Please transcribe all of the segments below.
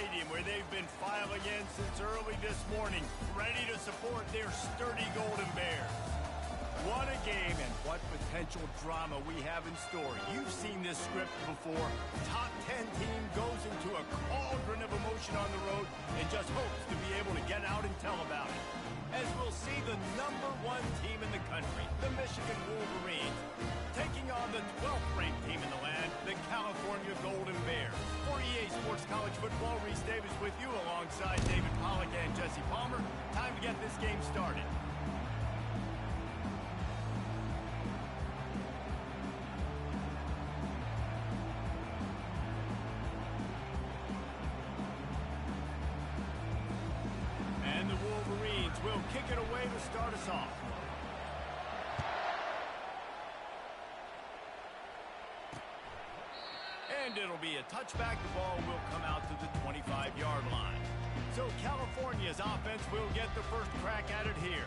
Stadium, where they've been filing in since early this morning, ready to support their sturdy Golden Bears. What a game and what potential drama we have in store. You've seen this script before. Top 10 team goes into a cauldron of emotion on the road and just hopes to be able to get out and tell about it. As we'll see the #1 team in the country, the Michigan Wolverines, taking on the 12th-ranked team in the land, the California Golden Bears. For EA Sports College Football, Reese Davis with you alongside David Pollack and Jesse Palmer. Time to get this game started. And the Wolverines will kick it away to start us off. And it'll be a touchback. The ball will come out to the 25-yard line. So California's offense will get the first crack at it here.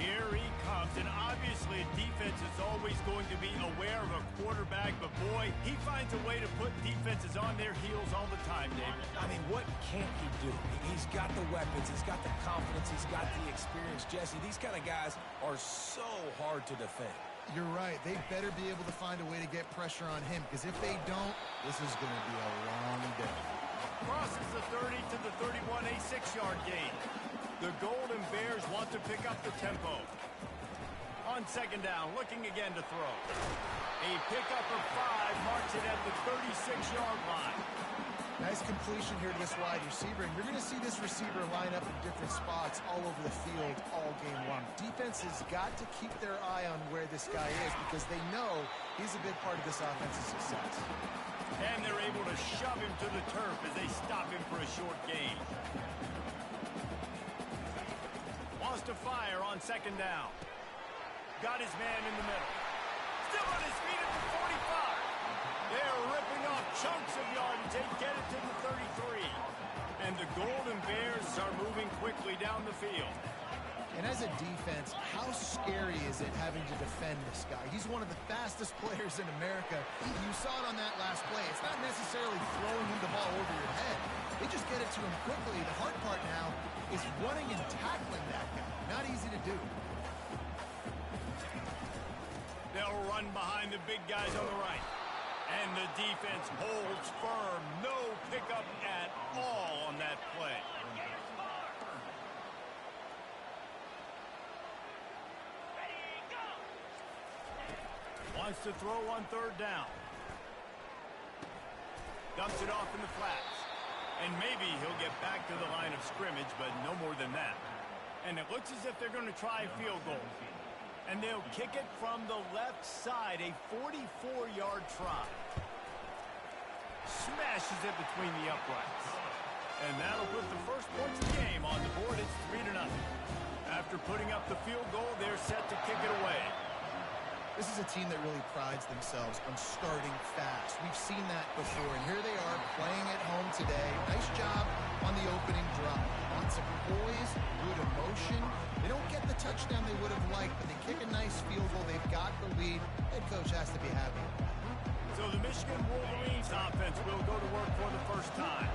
Here he comes, and obviously defense is always going to be aware of a quarterback, but boy, he finds a way to put defenses on their heels all the time, David. I mean, what can't he do? He's got the weapons, he's got the confidence, he's got the experience. Jesse, these kind of guys are so hard to defend. You're right. They better be able to find a way to get pressure on him, because if they don't, this is going to be a long day. Crosses the 30 to the 31, a 6-yard gain. The Golden Bears want to pick up the tempo. On second down, looking again to throw. A pickup of 5 marks it at the 36-yard line. Nice completion here to this wide receiver, and you're going to see this receiver line up in different spots all over the field all game long. Defense has got to keep their eye on where this guy is, because they know he's a big part of this offense's success. And they're able to shove him to the turf as they stop him for a short gain. Wants to fire on second down. Got his man in the middle. Still on his feet at the 45. They're ripping off chunks of yardage. They get it to the 33. And the Golden Bears are moving quickly down the field. And as a defense, how scary is it having to defend this guy? He's one of the fastest players in America. You saw it on that last play. It's not necessarily throwing him the ball over your head. They just get it to him quickly. The hard part now is running and tackling that guy. Not easy to do. They'll run behind the big guys on the right. And the defense holds firm. No pickup at all on that play. Wants to throw on third down. Dumps it off in the flats. And maybe he'll get back to the line of scrimmage, but no more than that. And it looks as if they're going to try a field goal. And they'll kick it from the left side, a 44-yard try. Smashes it between the uprights. And that'll put the first points of the game on the board. It's 3-0. After putting up the field goal, they're set to kick it away. This is a team that really prides themselves on starting fast. We've seen that before, and here they are playing at home today. Nice job on the opening drive. Lots of poise, good emotion. They don't get the touchdown they would have liked, but they kick a nice field goal. They've got the lead. Head coach has to be happy. So the Michigan Wolverines offense will go to work for the first time.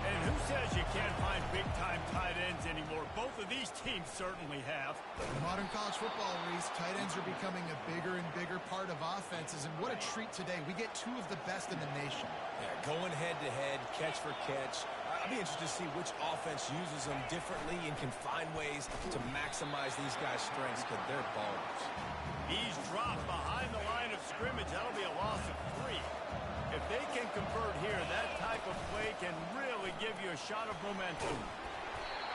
And who says you can't find big-time tight ends anymore? Both of these teams certainly have. In modern college football, Reese, tight ends are becoming a bigger and bigger part of offenses, and what a treat today. We get 2 of the best in the nation. Yeah, going head-to-head, catch for catch. I'll be interested to see which offense uses them differently and can find ways to maximize these guys' strengths, because they're ballers. He's dropped behind the line of scrimmage. That'll be a loss of 3. If they can convert here, that type of play can really give you a shot of momentum.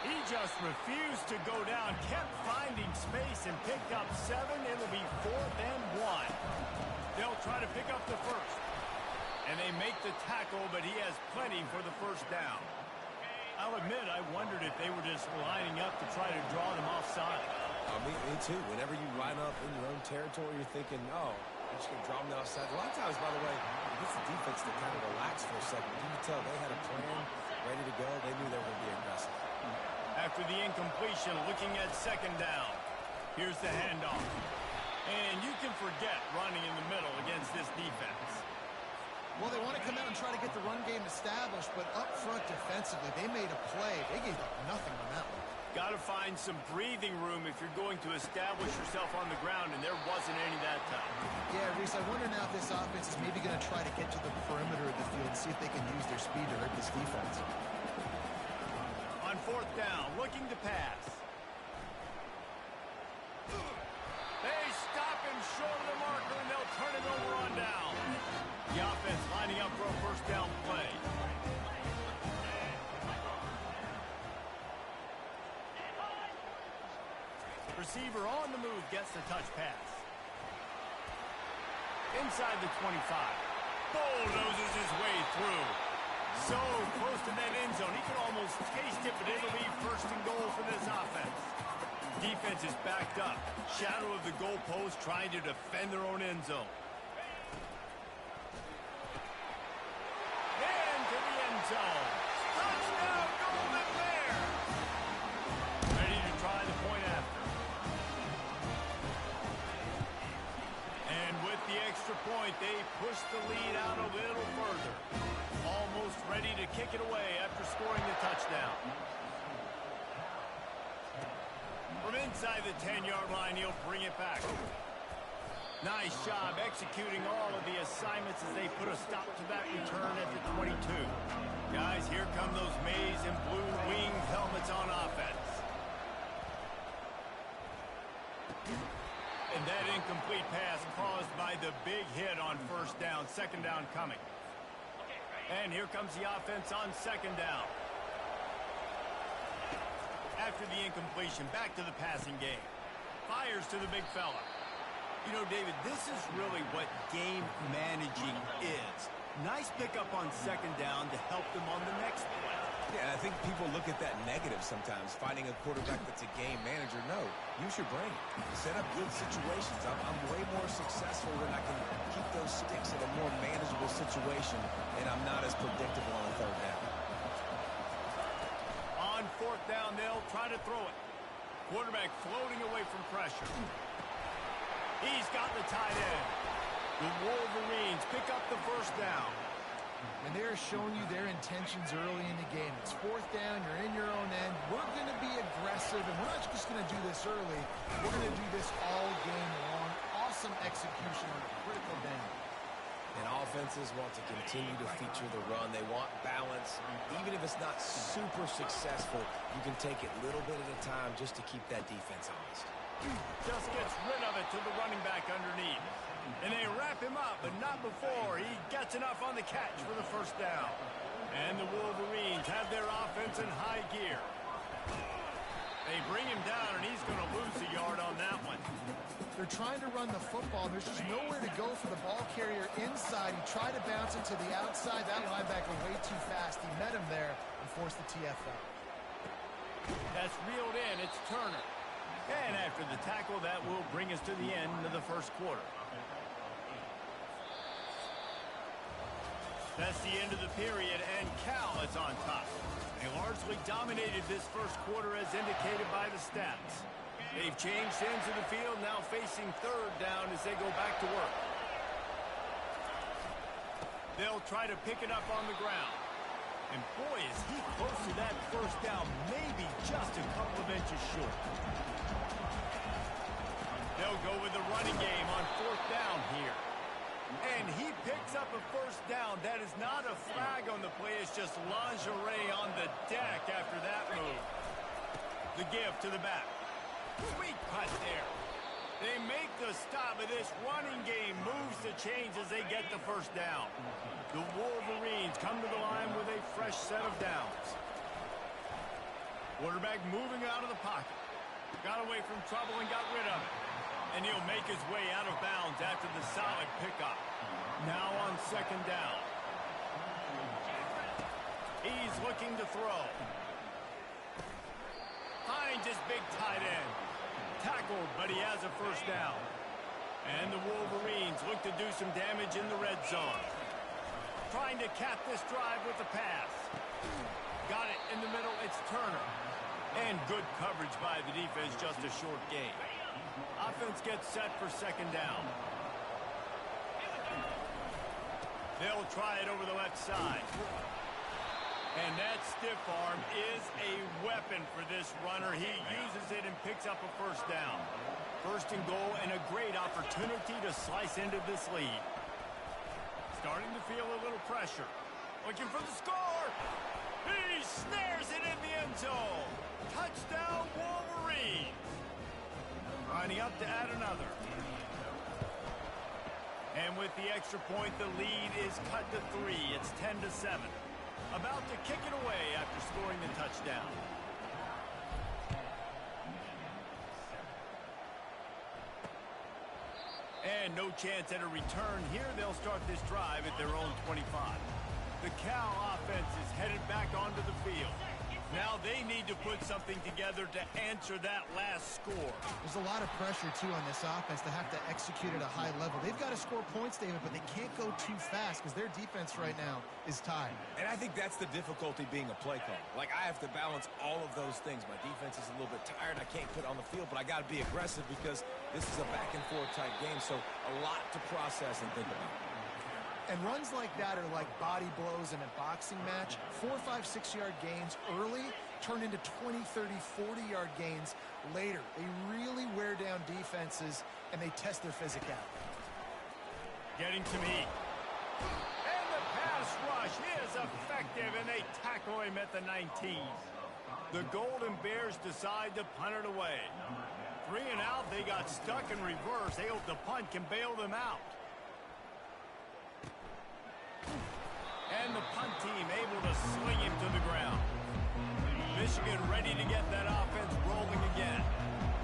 He just refused to go down, kept finding space, and picked up 7. It'll be 4th and 1. They'll try to pick up the first. And they make the tackle, but he has plenty for the first down. I'll admit, I wondered if they were just lining up to try to draw them offside. Me too. Whenever you line up in your own territory, you're thinking, oh, I'm just going to draw them outside. A lot of times, by the way, it gets the defense to kind of relax for a second. You can tell they had a plan, ready to go. They knew they were going to be aggressive. After the incompletion, looking at second down. Here's the handoff. And you can forget running in the middle against this defense. Well, they want to come out and try to get the run game established, but up front defensively, they made a play. They gave up nothing on that one. Got to find some breathing room if you're going to establish yourself on the ground, and there wasn't any that time. Yeah, Reese, I wonder now if this offense is maybe going to try to get to the perimeter of the field and see if they can use their speed to hurt this defense. On fourth down, looking to pass. They stop him short of the marker, and they'll turn it over on down. The offense lining up for a first down play. Receiver on the move gets the touch pass. Inside the 25. Bulldozes his way through. So close to that end zone. He can almost taste it, but it'll be first and goal for this offense. Defense is backed up. Shadow of the goalpost trying to defend their own end zone. Into the end zone. Touchdown, Golden Bear! Ready to try the point after. And with the extra point, they push the lead out a little further. Almost ready to kick it away after scoring the touchdown. From inside the 10-yard line, he'll bring it back. Nice job executing all of the assignments as they put a stop to that return at the 22. Guys, here come those maize and blue winged helmets on offense. And that incomplete pass caused by the big hit on first down. Second down coming. And here comes the offense on second down. After the incompletion, back to the passing game. Fires to the big fella. You know, David, this is really what game managing is. Nice pickup on second down to help them on the next play. Yeah, I think people look at that negative sometimes, finding a quarterback that's a game manager. No, use your brain. Set up good situations. I'm way more successful when I can keep those sticks in a more manageable situation, and I'm not as predictable on third down. On fourth down, they'll try to throw it. Quarterback floating away from pressure. He's got the tight end. The Wolverines pick up the first down. And they're showing you their intentions early in the game. It's fourth down, you're in your own end. We're going to be aggressive, and we're not just going to do this early. We're going to do this all game long. Awesome execution on a critical down. And offenses want to continue to feature the run. They want balance. Even if it's not super successful, you can take it little bit at a time just to keep that defense honest. Just gets rid of it to the running back underneath. And they wrap him up, but not before he gets enough on the catch for the first down. And the Wolverines have their offense in high gear. They bring him down, and he's going to lose a yard on that one. They're trying to run the football. There's just nowhere to go for the ball carrier inside. He tried to bounce it to the outside. That linebacker way too fast. He met him there and forced the TFL. That's reeled in. It's Turner. And after the tackle, that will bring us to the end of the first quarter. That's the end of the period, and Cal is on top. They largely dominated this first quarter as indicated by the stats. They've changed ends of the field, now facing third down as they go back to work. They'll try to pick it up on the ground. And boy, is he close to that first down, maybe just a couple of inches short. They'll go with the running game on fourth down here. And he picks up a first down. That is not a flag on the play. It's just lingerie on the deck after that move. The give to the back. Sweet cut there. They make the stop, but this running game moves the chains as they get the first down. The Wolverines come to the line with a fresh set of downs. Quarterback moving out of the pocket. Got away from trouble and got rid of it. And he'll make his way out of bounds after the solid pickup. Now on second down. He's looking to throw. Finds his big tight end. Tackled, but he has a first down. And the Wolverines look to do some damage in the red zone. Trying to cap this drive with the pass. Got it in the middle. It's Turner. And good coverage by the defense, just a short gain. Offense gets set for second down. They'll try it over the left side. And that stiff arm is a weapon for this runner. He uses it and picks up a first down. First and goal, and a great opportunity to slice into this lead. Starting to feel a little pressure. Looking for the score. He snares it in the end zone. Touchdown, Wolverine. Lining up to add another. And with the extra point, the lead is cut to 3. It's 10-7. About to kick it away after scoring the touchdown. And no chance at a return here. They'll start this drive at their own 25. The Cal offense is headed back onto the field. Now they need to put something together to answer that last score. There's a lot of pressure, too, on this offense to have to execute at a high level. They've got to score points, David, but they can't go too fast because their defense right now is tied. And I think that's the difficulty being a play caller. Like, I have to balance all of those things. My defense is a little bit tired. I can't put on the field, but I got to be aggressive because this is a back-and-forth type game, so a lot to process and think about. And runs like that are like body blows in a boxing match. 4, 5, 6-yard gains early turn into 20, 30, 40-yard gains later. They really wear down defenses, and they test their physicality. Getting to me. And the pass rush is effective, and they tackle him at the 19. The Golden Bears decide to punt it away. 3 and out, they got stuck in reverse. They hope the punt can bail them out. And the punt team able to sling him to the ground. Michigan ready to get that offense rolling again.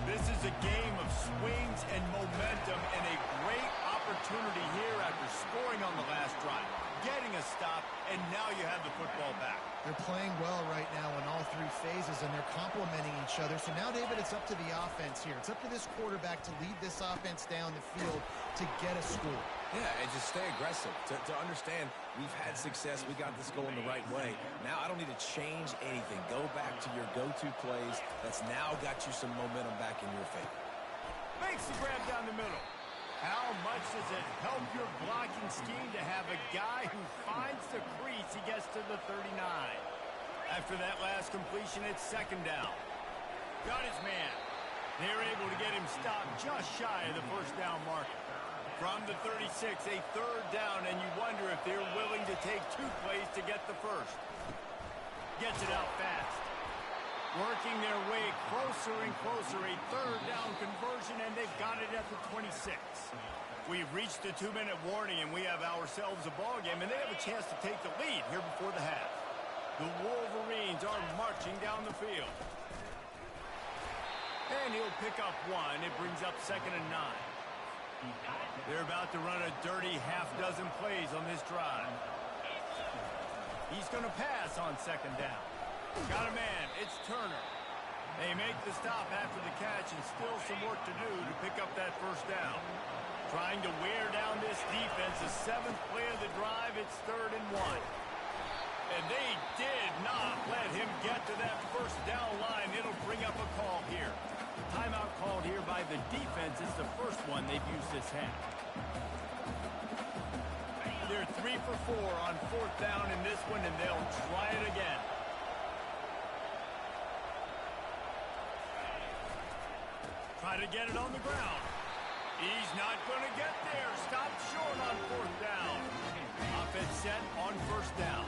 This is a game of swings and momentum, and a great opportunity here after scoring on the last drive, getting a stop, and now you have the football back. They're playing well right now in all 3 phases, and they're complementing each other. So now, David, it's up to the offense here. It's up to this quarterback to lead this offense down the field to get a score. Yeah, and just stay aggressive. To understand we've had success, we got this going the right way. Now I don't need to change anything. Go back to your go-to plays. That's now got you some momentum back in your favor. Makes the grab down the middle. How much does it help your blocking scheme to have a guy who finds the crease? He gets to the 39. After that last completion, it's second down. Got his man. They're able to get him stopped just shy of the first down marker. From the 36, a third down, and you wonder if they're willing to take 2 plays to get the first. Gets it out fast. Working their way closer and closer, a third down conversion, and they've got it at the 26. We've reached the 2-minute warning, and we have ourselves a ball game, and they have a chance to take the lead here before the half. The Wolverines are marching down the field. And he'll pick up 1. It brings up 2nd and 9. They're about to run a dirty half-dozen plays on this drive. He's going to pass on 2nd down. Got a man. It's Turner. They make the stop after the catch, and still some work to do to pick up that first down. Trying to wear down this defense. The 7th play of the drive. It's 3rd and 1. And they did not let him get to that first down line. It'll bring up a call here. Timeout called here by the defense. It's the first one they've used this half. They're 3 for 4 on 4th down in this one, and they'll try it again. Try to get it on the ground. He's not going to get there. Stopped short on 4th down. Offense set on 1st down.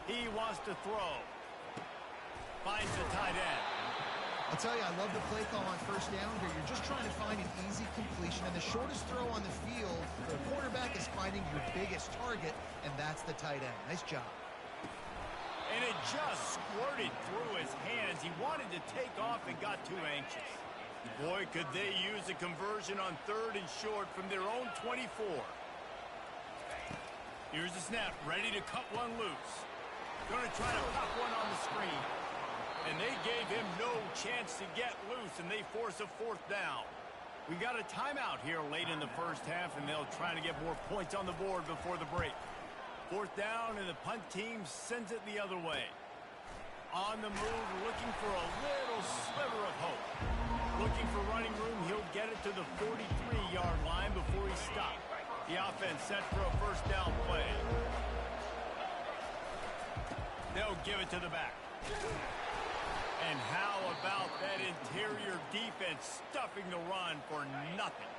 He wants to throw. Finds the tight end. I'll tell you, I love the play call on 1st down here. You're just trying to find an easy completion, and the shortest throw on the field for a quarterback is finding your biggest target, and that's the tight end. Nice job. And it just squirted through his hands. He wanted to take off and got too anxious. Boy, could they use a conversion on 3rd and short from their own 24. Here's the snap, ready to cut one loose. Going to try to pop one on the screen. And they gave him no chance to get loose, and they force a 4th down. We got a timeout here late in the first half, and they'll try to get more points on the board before the break. 4th down, and the punt team sends it the other way. On the move, looking for a little sliver of hope. Looking for running room, he'll get it to the 43-yard line before he stops. The offense set for a first down play. They'll give it to the back. And how about that interior defense stuffing the run for nothing?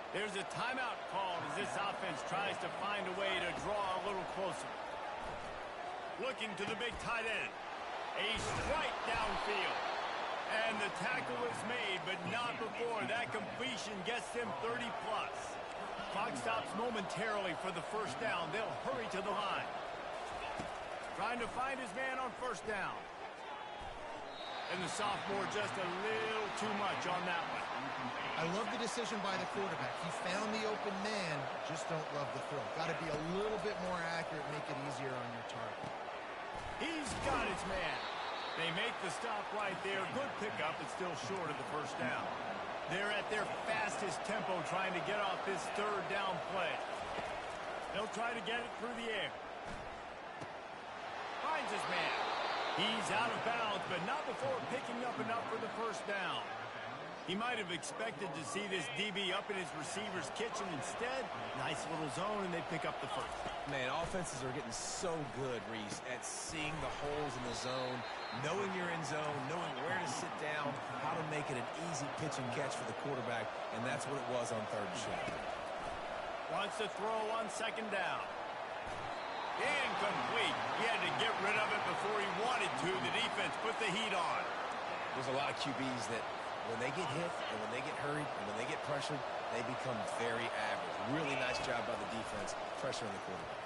There's a timeout called as this offense tries to find a way to draw a little closer. Looking to the big tight end. A strike downfield. And the tackle is made, but not before that completion gets them 30-plus. Clock stops momentarily for the first down. They'll hurry to the line. Trying to find his man on first down. And the sophomore just a little too much on that one. I love the decision by the quarterback. He found the open man, just don't love the throw. Got to be a little bit more accurate, make it easier on your target. He's got his man. They make the stop right there. Good pickup, but still short of the first down. They're at their fastest tempo trying to get off this third down play. They'll try to get it through the air. Finds his man. He's out of bounds, but not before picking up enough for the first down. He might have expected to see this DB up in his receiver's kitchen. Instead, nice little zone, and they pick up the first. Man, offenses are getting so good, Reese, at seeing the holes in the zone, knowing you're in zone, knowing where to sit down, how to make it an easy pitch and catch for the quarterback, and that's what it was on third and short. Wants to throw on second down. Incomplete. He had to get rid of it before he wanted to. The defense put the heat on. There's a lot of QBs that when they get hit and when they get hurried and when they get pressured, they become very average. Really nice job by the defense, pressuring the quarterback.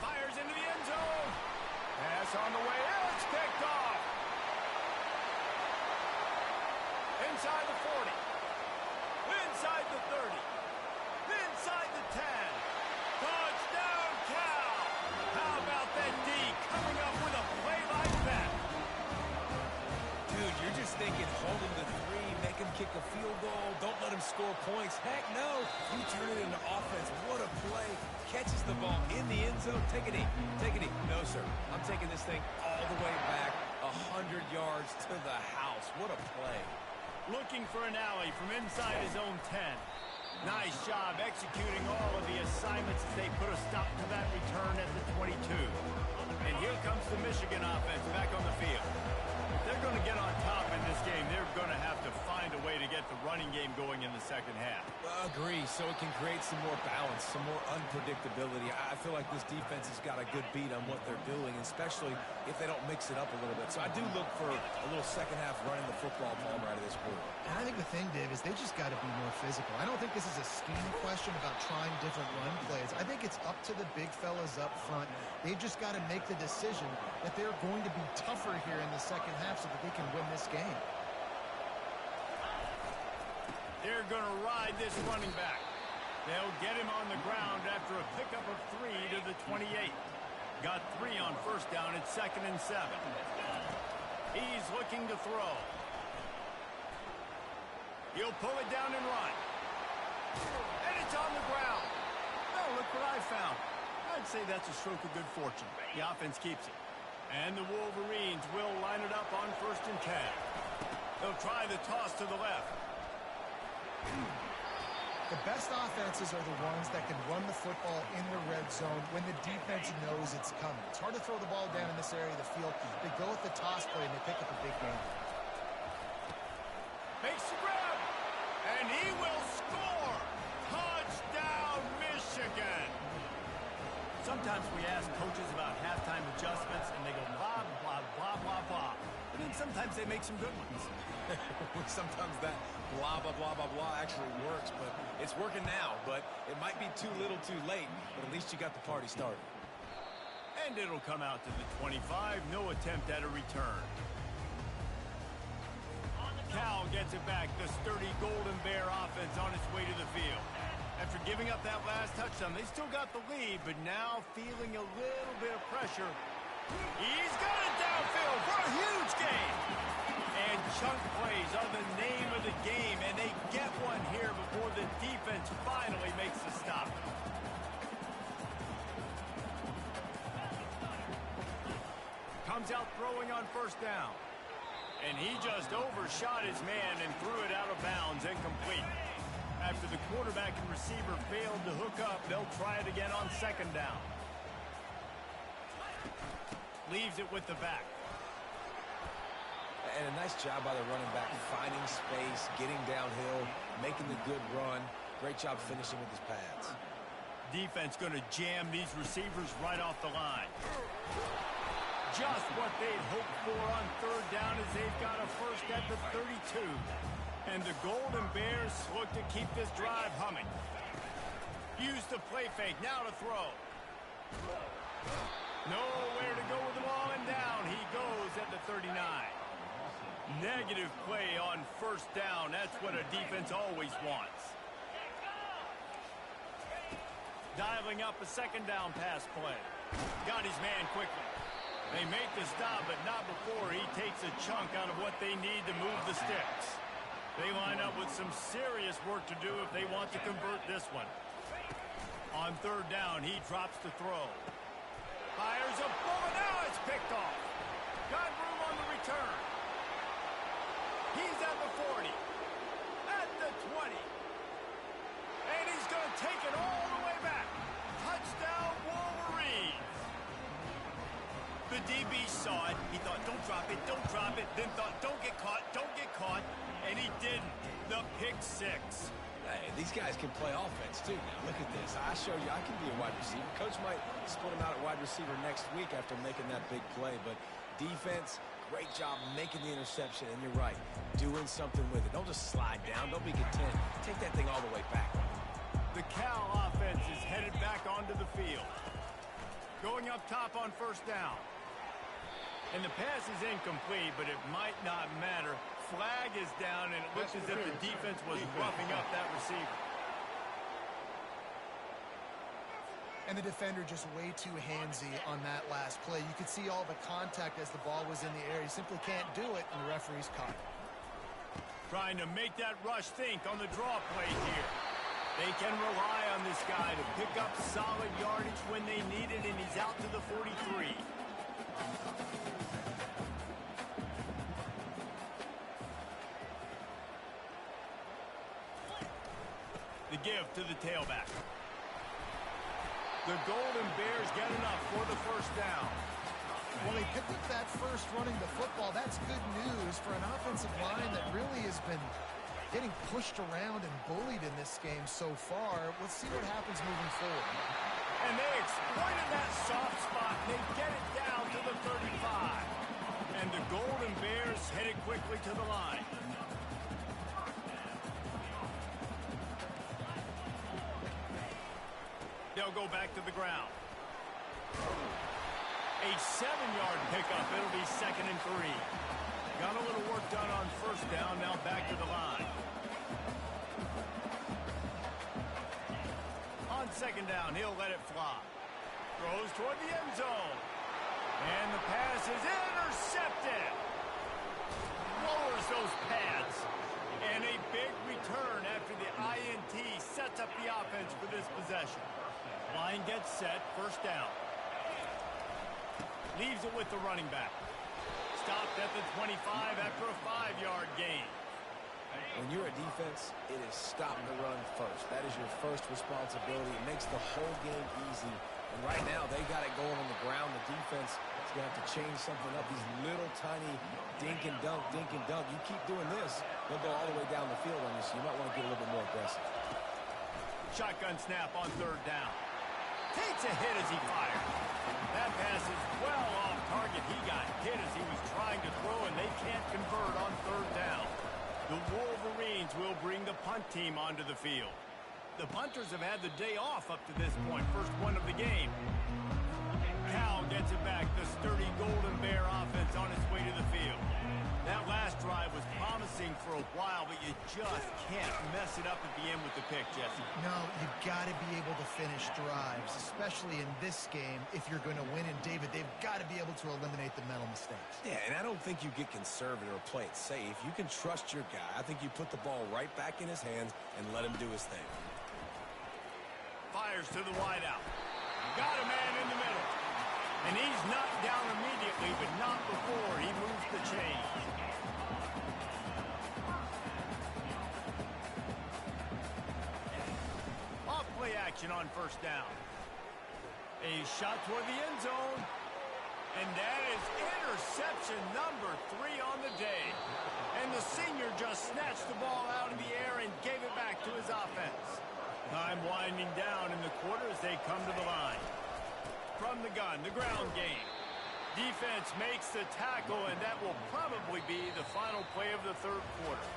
Fires into the end zone. Pass on the way out. It's picked off. Inside the 40. Inside the 30. Inside the 10. Touchdown, Cal. How about that D coming up with a play like that? Dude, you're just thinking, hold him to 3, make him kick a field goal, don't let him score points. Heck no, you turn it into offense. What a play. Catches the ball in the end zone. Take a knee. Take a knee. No, sir. I'm taking this thing all the way back 100 yards to the house. What a play. Looking for an alley from inside his own 10. Nice job executing all of the assignments as they put a stop to that return at the 22. And here comes the Michigan offense back on the field. If they're going to get on top in this game, they're going to have to find a way to get the running game going in the second half. Agree, so it can create some more balance, some more unpredictability. I feel like this defense has got a good beat on what they're doing, especially if they don't mix it up a little bit. So I do look for a little second half running the football ball right of this quarter. And I think the thing, Dave, is they just got to be more physical. I don't think this is a scheme question about trying different run plays. I think it's up to the big fellas up front. They've just got to make the decision that they're going to be tougher here in the second half so that they can win this game. They're going to ride this running back. They'll get him on the ground after a pickup of 3 to the 28. Got 3 on first down at 2nd and 7. He's looking to throw. He'll pull it down and run. And it's on the ground. Oh, look what I found. I'd say that's a stroke of good fortune. The offense keeps it. And the Wolverines will line it up on 1st and 10. They'll try the toss to the left. The best offenses are the ones that can run the football in the red zone when the defense knows it's coming. It's hard to throw the ball down in this area of the field. They go with the toss play and they pick up a big game. Makes the grab. And he will score. Touchdown, Michigan. Sometimes we ask coaches about halftime adjustments and they go blah, blah, blah, blah, blah. And then sometimes they make some good ones. Sometimes that blah, blah, blah, blah, blah actually works, but it's working now. But it might be too little too late, but at least you got the party started. And it'll come out to the 25. No attempt at a return. Cal gets it back. The sturdy Golden Bear offense on its way to the field. After giving up that last touchdown, they still got the lead, but now feeling a little bit of pressure. He's got it downfield for a huge gain. And chunk plays are the name of the game, and they get one here before the defense finally makes the stop. Comes out throwing on first down. And he just overshot his man and threw it out of bounds, incomplete. After the quarterback and receiver failed to hook up, they'll try it again on second down. Leaves it with the back. And a nice job by the running back, finding space, getting downhill, making the good run. Great job finishing with his pads. Defense going to jam these receivers right off the line. Just what they'd hoped for on third down as they've got a first at the 32. And the Golden Bears look to keep this drive humming. Use the play fake, now to throw. Nowhere to go with the ball, and down he goes at the 39. Negative play on first down. That's what a defense always wants. Dialing up a second down pass play. Got his man quickly. They make the stop, but not before he takes a chunk out of what they need to move the sticks. They line up with some serious work to do if they want to convert this one. On third down, he drops the throw. Fires a bullet. Now it's picked off. Got room on the return. He's at the 40. At the 20. And he's going to take it all the way back. Touchdown, Wolverines. The DB saw it. He thought, don't drop it, don't drop it. Then thought, don't get caught, don't get caught. And he didn't. The pick six. Hey, these guys can play offense, too. Now, look at this. I show you I can be a wide receiver. Coach might split him out at wide receiver next week after making that big play. But defense, great job making the interception. And you're right, doing something with it. Don't just slide down. Don't be content. Take that thing all the way back. The Cal offense is headed back onto the field. Going up top on first down. And the pass is incomplete, but it might not matter. Flag is down, and it looks as if the defense was roughing up that receiver. And the defender just way too handsy on that last play. You could see all the contact as the ball was in the air. He simply can't do it, and the referee's caught. Trying to make that rush think on the draw play here. They can rely on this guy to pick up solid yardage when they need it, and he's out to the 43. The give to the tailback. The Golden Bears get enough for the first down. Well, they picked up that first running the football. That's good news for an offensive line that really has been getting pushed around and bullied in this game so far. Let's see what happens moving forward. And they exploited that soft spot. They get it down to the 35. And the Golden Bears headed quickly to the line. They'll go back to the ground. A 7-yard pickup. It'll be 2nd and 3. Got a little work done on first down. Now back to the line. On second down, he'll let it fly. Throws toward the end zone. And the pass is intercepted. Lowers those pads. And a big return after the INT sets up the offense for this possession. Line gets set, first down. Leaves it with the running back. Stopped at the 25 after a 5-yard gain. When you're a defense, it is stop the run first. That is your first responsibility. It makes the whole game easy. And right now, they got it going on the ground. The defense is going to have to change something up. These little tiny dink and dunk, dink and dunk. You keep doing this, they'll go all the way down the field on you, so you might want to get a little bit more aggressive. Shotgun snap on third down. Takes a hit as he fired. That pass is well off target. He got hit as he was trying to throw, and they can't convert on third down. The Wolverines will bring the punt team onto the field. The punters have had the day off up to this point. First one of the game. Cal gets it back. The sturdy Golden Bear offense on its way to the field. That last drive was promising for a while, but you just can't mess it up at the end with the pick, Jesse. No, you've got to be able to finish drives, especially in this game if you're going to win. And, David, they've got to be able to eliminate the mental mistakes. Yeah, and I don't think you get conservative or play it safe. You can trust your guy. I think you put the ball right back in his hands and let him do his thing. Fires to the wideout. Got a man in the middle. And he's knocked down immediately, but not before he moves the chain. action on first down. A shot toward the end zone. And that is interception number 3 on the day. And the senior just snatched the ball out in the air and gave it back to his offense. Time winding down in the quarter as they come to the line. From the gun, the ground game. Defense makes the tackle, and that will probably be the final play of the third quarter.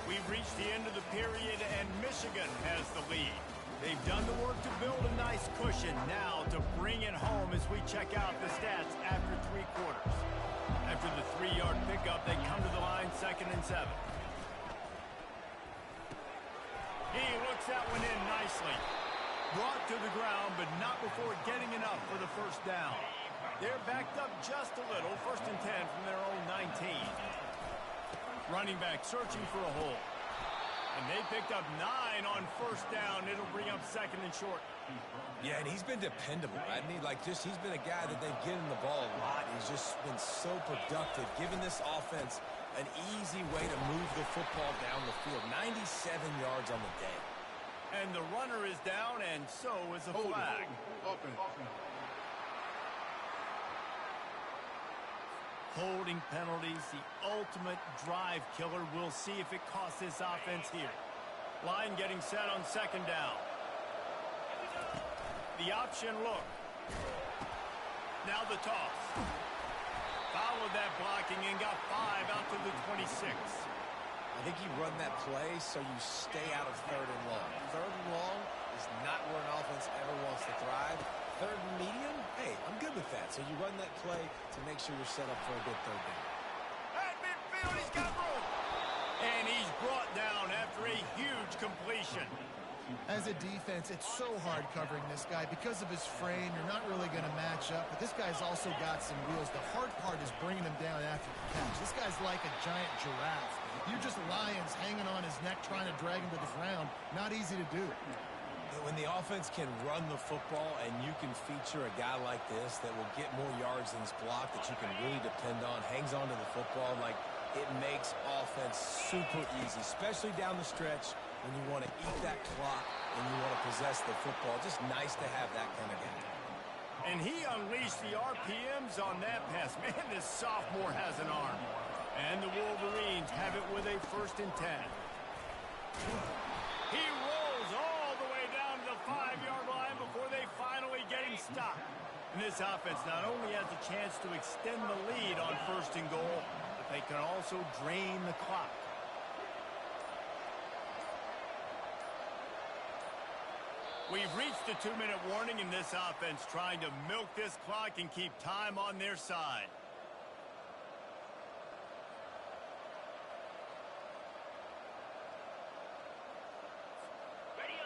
We've reached the end of the period, and Michigan has the lead. They've done the work to build a nice cushion. Now to bring it home as we check out the stats after 3 quarters. After the 3-yard pickup, they come to the line 2nd and 7. He looks that one in nicely. Brought to the ground, but not before getting enough for the first down. They're backed up just a little. 1st and 10 from their own 19. Running back searching for a hole. And they picked up 9 on first down. It'll bring up 2nd and short. Yeah, and he's been dependable, hasn't he? He's been a guy that they've given the ball a lot. He's just been so productive, giving this offense an easy way to move the football down the field. 97 yards on the day. And the runner is down, and so is a flag. Holding penalties, the ultimate drive killer. We'll see if it costs this offense here. Line getting set on 2nd down. The option look. Now the toss. Followed that blocking and got 5 out to the 26. I think you run that play so you stay out of 3rd and long. 3rd and long is not where an offense ever wants to thrive. 3rd and medium, hey, I'm good with that. So you run that play to make sure you're set up for a good 3rd down. At midfield, he's got room. And he's brought down after a huge completion. As a defense, it's so hard covering this guy. Because of his frame, you're not really going to match up. But this guy's also got some wheels. The hard part is bringing him down after the catch. This guy's like a giant giraffe. You're just lions hanging on his neck trying to drag him to the ground. Not easy to do. When the offense can run the football and you can feature a guy like this that will get more yards than his block that you can really depend on, hangs on to the football, it makes offense super easy, especially down the stretch when you want to eat that clock and you want to possess the football. Just nice to have that kind of guy. And he unleashed the RPMs on that pass. Man, this sophomore has an arm. And the Wolverines have it with a 1st and 10. He rolls all the way down to the 5-yard line before they finally get him stopped. And this offense not only has a chance to extend the lead on 1st and goal, but they can also drain the clock. We've reached the 2-minute warning in this offense, trying to milk this clock and keep time on their side.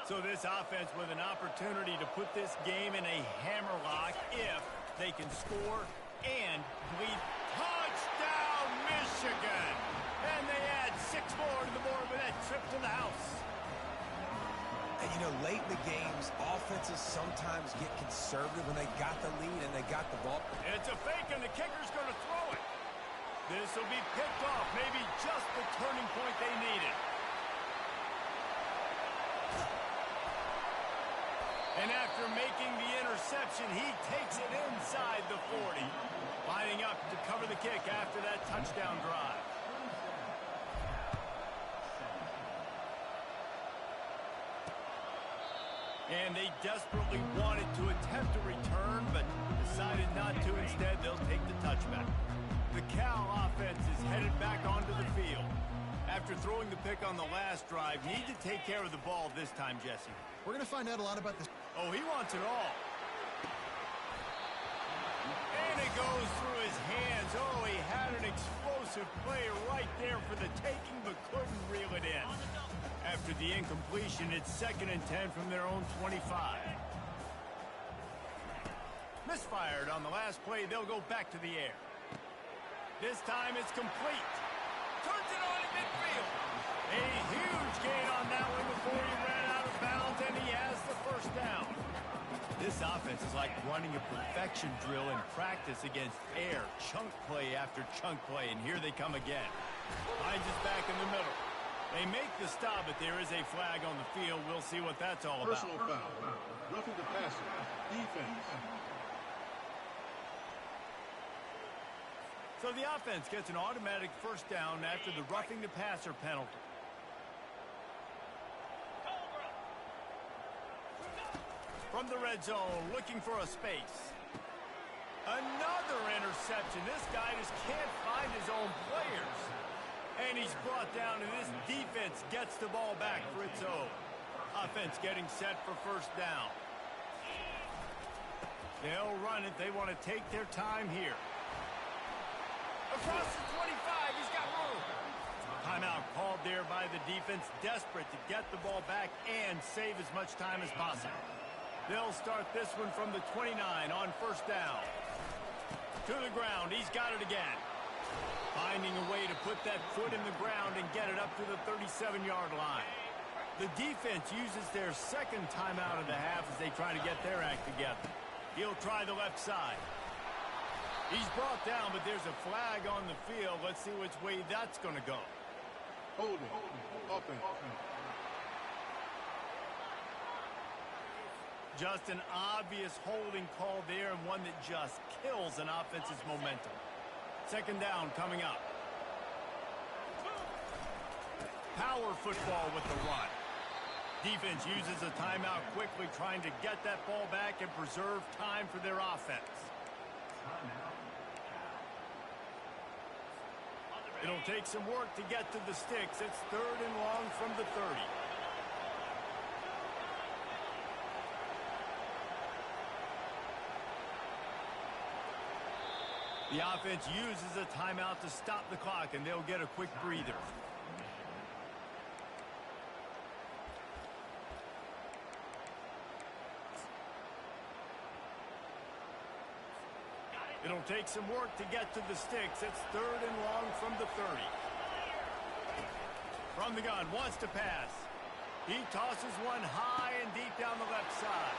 So this offense with an opportunity to put this game in a hammerlock if they can score and bleed. Touchdown, Michigan! And they add 6 more to the board with that trip to the house. And, late in the games, offenses sometimes get conservative when they got the lead and they got the ball. It's a fake, and the kicker's going to throw it. This will be picked off, maybe just the turning point they needed. And after making the interception, he takes it inside the 40. Lining up to cover the kick after that touchdown drive. And they desperately wanted to attempt a return, but decided not to. Instead, they'll take the touchback. The Cal offense is headed back onto the field. After throwing the pick on the last drive, need to take care of the ball this time, Jesse. We're going to find out a lot about this. Oh, he wants it all. And it goes through his hands. Oh, he had an explosive play right there for the taking, but couldn't reel it in. After the incompletion, it's 2nd and 10 from their own 25. Misfired on the last play. They'll go back to the air. This time it's complete. Turns it on in midfield. A huge gain on that one before he ran out of bounds, and he has the first down. This offense is like running a perfection drill in practice against air. Chunk play after chunk play, and here they come again. Hines is back in the middle. They make the stop, but there is a flag on the field. We'll see what that's all about. Personal foul. Roughing the passer. Defense. So the offense gets an automatic first down after the roughing the passer penalty. From the red zone, looking for a space. Another interception. This guy just can't find his own players. And he's brought down, and this defense gets the ball back for its own. Offense getting set for first down. They'll run it. They want to take their time here. Across the 25, he's got room. Timeout called there by the defense, desperate to get the ball back and save as much time as possible. They'll start this one from the 29 on first down. To the ground, he's got it again. Finding a way to put that foot in the ground and get it up to the 37-yard line. The defense uses their second timeout of the half as they try to get their act together. He'll try the left side. He's brought down, but there's a flag on the field. Let's see which way that's going to go. Holding. Offense. Just an obvious holding call there, and one that just kills an offense's momentum. Second down coming up. Power football with the run. Defense uses a timeout quickly, trying to get that ball back and preserve time for their offense. It'll take some work to get to the sticks. It's third and long from the 30. The offense uses a timeout to stop the clock, and they'll get a quick breather. It'll take some work to get to the sticks. It's third and long from the 30. From the gun, wants to pass. He tosses one high and deep down the left side.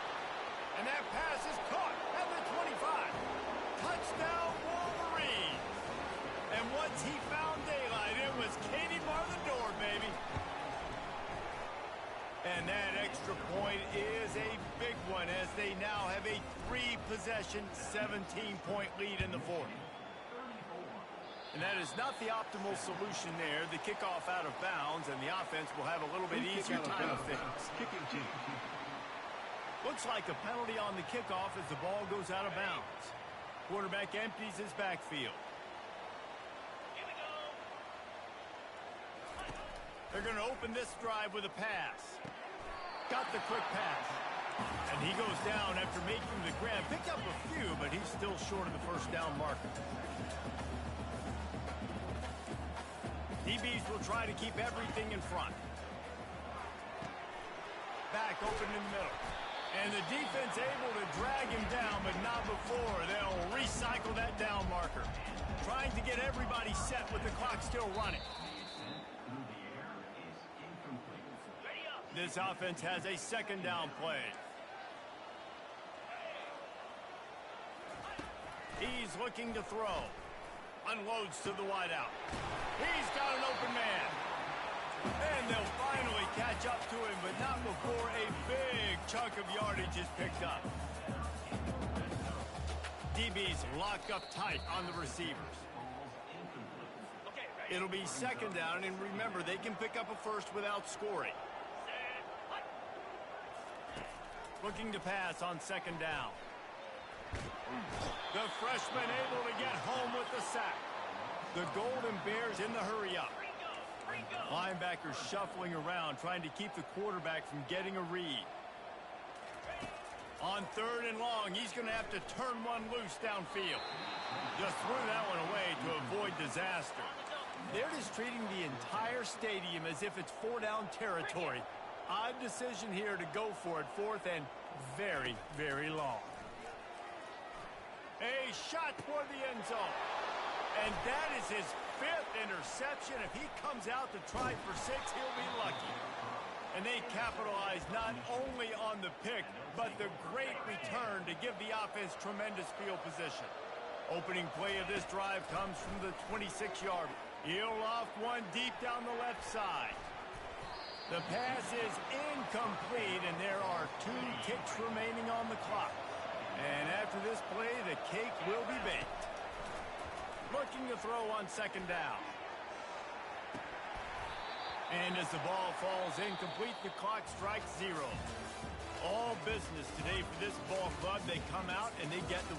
And that pass is caught at the 25. Touchdown, Wolverine. And once he found daylight, it was Katie bar the door, baby. And that extra point is a big one as they now have a 3-possession, 17-point lead in the fourth. And that is not the optimal solution there. The kickoff out of bounds, and the offense will have a little bit easier time to fix. Kicking team. Looks like a penalty on the kickoff as the ball goes out of bounds. Quarterback empties his backfield. They're going to open this drive with a pass. Got the quick pass. And he goes down after making the grab. Picked up a few, but he's still short of the first down marker. DBs will try to keep everything in front. Back open in the middle. And the defense able to drag him down, but not before. They'll recycle that down marker. Trying to get everybody set with the clock still running. This offense has a second down play. He's looking to throw. Unloads to the wideout. He's got an open man. And they'll finally catch up to him, but not before a big chunk of yardage is picked up. DBs lock up tight on the receivers. It'll be second down, and remember, they can pick up a first without scoring. Looking to pass on second down. The freshman able to get home with the sack. The Golden Bears in the hurry up. Linebackers shuffling around, trying to keep the quarterback from getting a read. On third and long, he's going to have to turn one loose downfield. Just threw that one away to avoid disaster. They're just treating the entire stadium as if it's four-down territory. Odd decision here to go for it, fourth and very, very long. A shot toward the end zone. And that is his 5th interception. If he comes out to try for 6, he'll be lucky. And they capitalize not only on the pick, but the great return to give the offense tremendous field position. Opening play of this drive comes from the 26-yard. He'll loft one deep down the left side. The pass is incomplete, and there are 2 kicks remaining on the clock. And after this play, the cake will be baked. Looking to throw on second down. And as the ball falls incomplete, the clock strikes 0. All business today for this ball club. They come out and they get the...